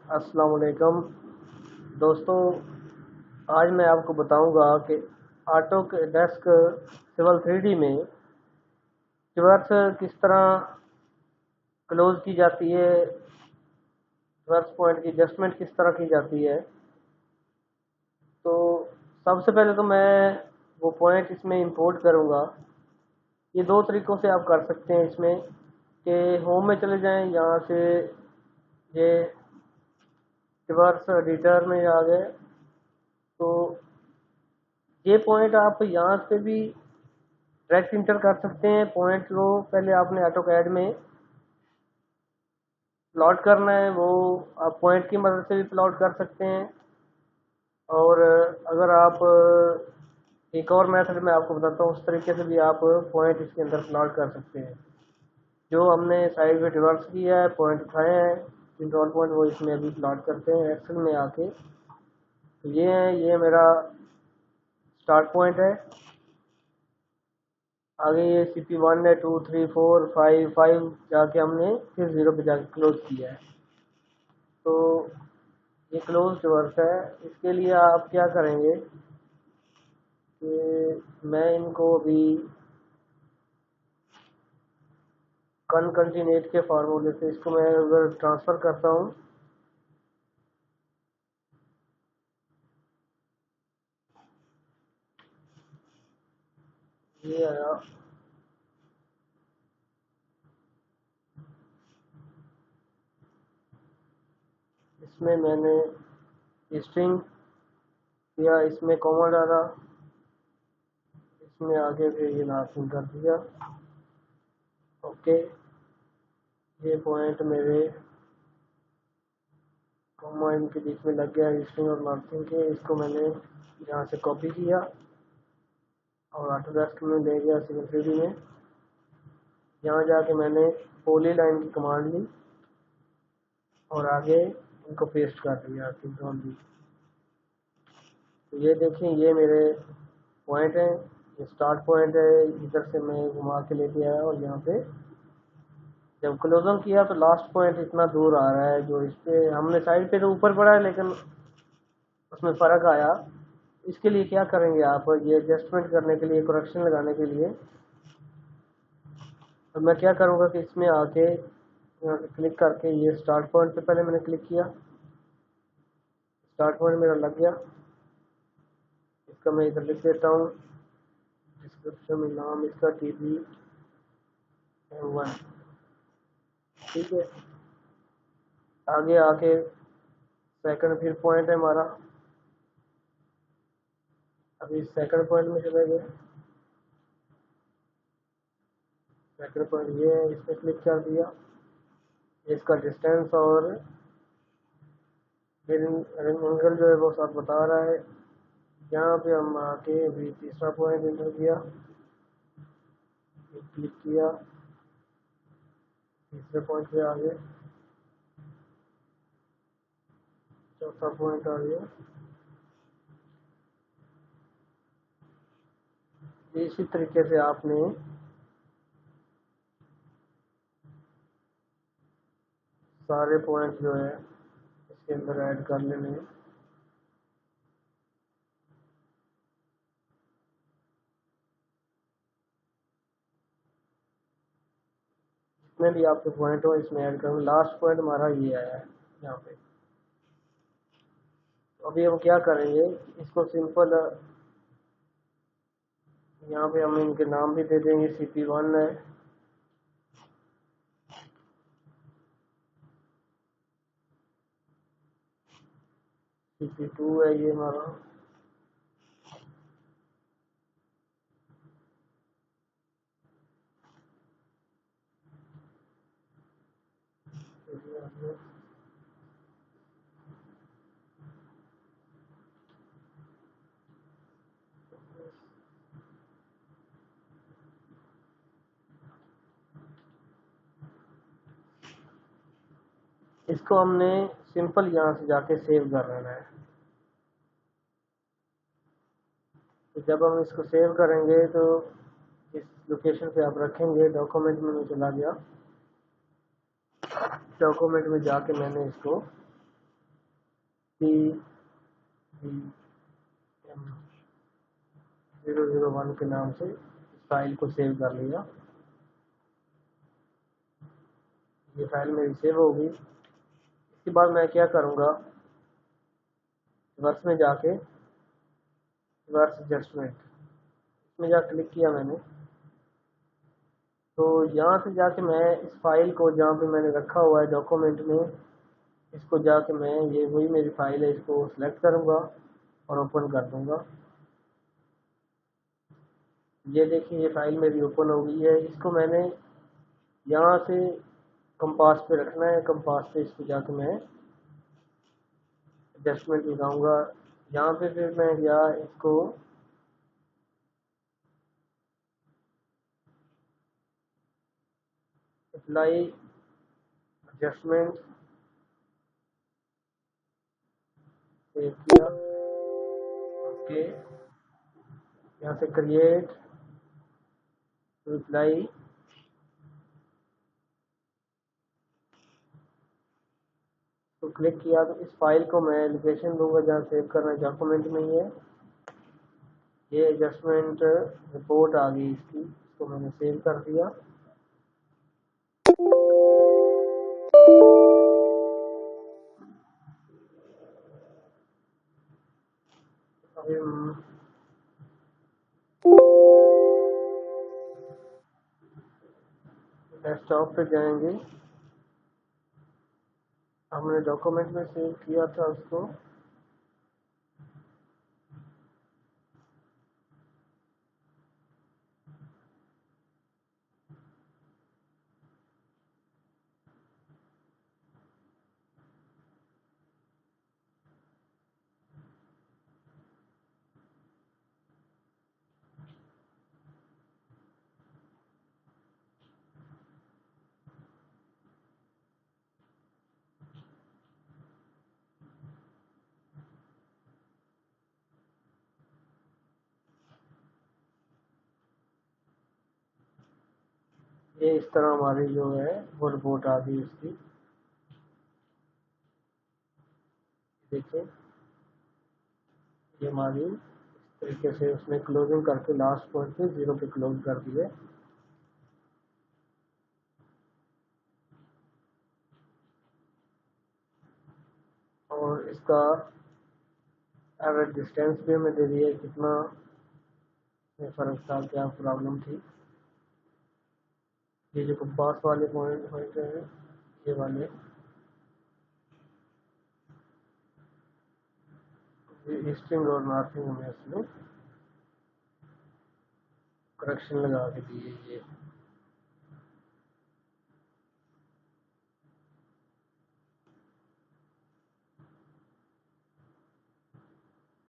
अस्सलाम वालेकुम दोस्तों। आज मैं आपको बताऊंगा कि ऑटोडेस्क सिविल 3D में ट्रैवर्स किस तरह क्लोज की जाती है, ट्रैवर्स पॉइंट की एडजस्टमेंट किस तरह की जाती है। तो सबसे पहले तो मैं वो पॉइंट इसमें इंपोर्ट करूंगा। ये दो तरीक़ों से आप कर सकते हैं इसमें कि होम में चले जाएं, यहाँ से ये ट्रैवर्स एडिटर में आ गए। तो ये पॉइंट आप यहाँ से भी डायरेक्ट इंटर कर सकते हैं। पॉइंट को पहले आपने ऑटोकैड में प्लॉट करना है, वो आप पॉइंट की मदद से भी प्लॉट कर सकते हैं। और अगर आप एक और मेथड मैं आपको बताता हूँ, उस तरीके से भी आप पॉइंट इसके अंदर प्लॉट कर सकते हैं। जो हमने साइड में रिवर्स किया है, पॉइंट उठाए हैं कंट्रोल पॉइंट, वो इसमें अभी प्लॉट करते हैं एक्सेल में आके। तो ये है, ये मेरा स्टार्ट पॉइंट है। आगे ये CP1 है, 2 3 4 5 जाके हमने फिर 0 पे जाके क्लोज किया है। तो ये क्लोज वर्क है। इसके लिए आप क्या करेंगे कि मैं इनको अभी कनकैटिनेट के फार्मूले से इसको मैं अगर ट्रांसफ़र करता हूँ, ये आया। इसमें मैंने स्ट्रिंग किया, इसमें कॉमा डाला, इसमें आगे फिर ये नार्सिंग कर दिया। ओके, ये पॉइंट मेरे कॉमा इनके बीच में लग गया स्ट्रिंग और नार्सिंग के। इसको मैंने यहाँ से कॉपी किया और ऑटोडेस्क में ले गया सिविल 3D में। यहाँ जाके मैंने पॉली लाइन की कमांड ली और आगे इनको पेस्ट कर दिया कंट्रोल वी। तो ये देखें, ये मेरे पॉइंट हैं, ये स्टार्ट पॉइंट है। इधर से मैं घुमा के लेके आया और यहाँ पे जब क्लोजिंग किया तो लास्ट पॉइंट इतना दूर आ रहा है। जो इस पे हमने साइड पे तो ऊपर पड़ा है, लेकिन उसमें फ़र्क आया। इसके लिए क्या करेंगे आप, ये एडजस्टमेंट करने के लिए, करेक्शन लगाने के लिए, तो मैं क्या करूँगा कि इसमें आके यहाँ से क्लिक करके ये स्टार्ट पॉइंट पे पहले मैंने क्लिक किया। स्टार्ट पॉइंट मेरा लग गया। इसका मैं इधर लिख देता हूँ डिस्क्रिप्शन में, नाम इसका TB1। ठीक है, आगे आके सेकंड फिर पॉइंट है हमारा। अभी सेकंड पॉइंट में चले गए। सेकंड पॉइंट ये है, इस पर क्लिक कर दिया। इसका डिस्टेंस और एंगल जो है वो सब बता रहा है। यहाँ पे हम आके अभी तीसरा पॉइंट इंटर किया, क्लिक किया, तीसरे पॉइंट पे आ गए, चौथा पॉइंट आ गया। इसी तरीके से आपने सारे पॉइंट जो है इसके अंदर ऐड कर लेने हैं। जितने भी आपके पॉइंट हो इसमें ऐड करूँ। लास्ट पॉइंट हमारा ये आया है यहाँ पे। अभी हम क्या करेंगे, इसको सिंपल यहाँ पे हम इनके नाम भी दे देंगे। CP1 है, CP2 है ये हमारा, इसको हमने सिंपल यहाँ से जाके सेव कर लेना है। तो जब हम इसको सेव करेंगे तो इस लोकेशन पे आप रखेंगे। डॉक्यूमेंट में मैं चला गया, डॉक्यूमेंट में जाके मैंने इसको CVM001 के नाम से इस फाइल को सेव कर लिया। ये फाइल मेरी सेव होगी। इसके बाद मैं क्या करूँगा, वर्स में जाके वर्स एडजस्टमेंट इसमें जा क्लिक किया मैंने, तो यहाँ से जाके मैं इस फाइल को जहाँ पे मैंने रखा हुआ है डॉक्यूमेंट में, इसको जाके मैं ये वही मेरी फाइल है इसको सिलेक्ट करूँगा और ओपन कर दूँगा। ये देखिए ये फाइल मेरी ओपन हो गई है। इसको मैंने यहाँ से कंपास पे रखना है, कंपास पे इसको जाके मैं एडजस्टमेंट लगाऊंगा। यहाँ पे फिर मैं गया इसको अप्लाई एडजस्टमेंट सेव किया। ओके, यहाँ से क्रिएट अप्लाई तो क्लिक किया। तो इस फाइल को मैं लोकेशन दूंगा जहाँ सेव करना है, डॉक्यूमेंट में ही है। ये एडजस्टमेंट रिपोर्ट आ गई इसकी, इसको मैंने सेव कर दिया। अभी डेस्कटॉप पे जाएंगे, हमने डॉक्यूमेंट में सेव किया था उसको। ये इस तरह हमारी जो है वो रिपोर्ट आ गई उसकी। देखिए ये हमारी इस तरीके से उसने क्लोजिंग करके लास्ट पॉइंट पे 0 पे क्लोज कर दिए। और इसका एवरेज डिस्टेंस भी हमें दे दिया कितना फर्क था, क्या प्रॉब्लम थी। ये जो कंपास वाले पॉइंट हैं ये वाले, ये ईस्टिंग और नॉर्थिंग हमें इसमें करेक्शन लगा के दिए। ये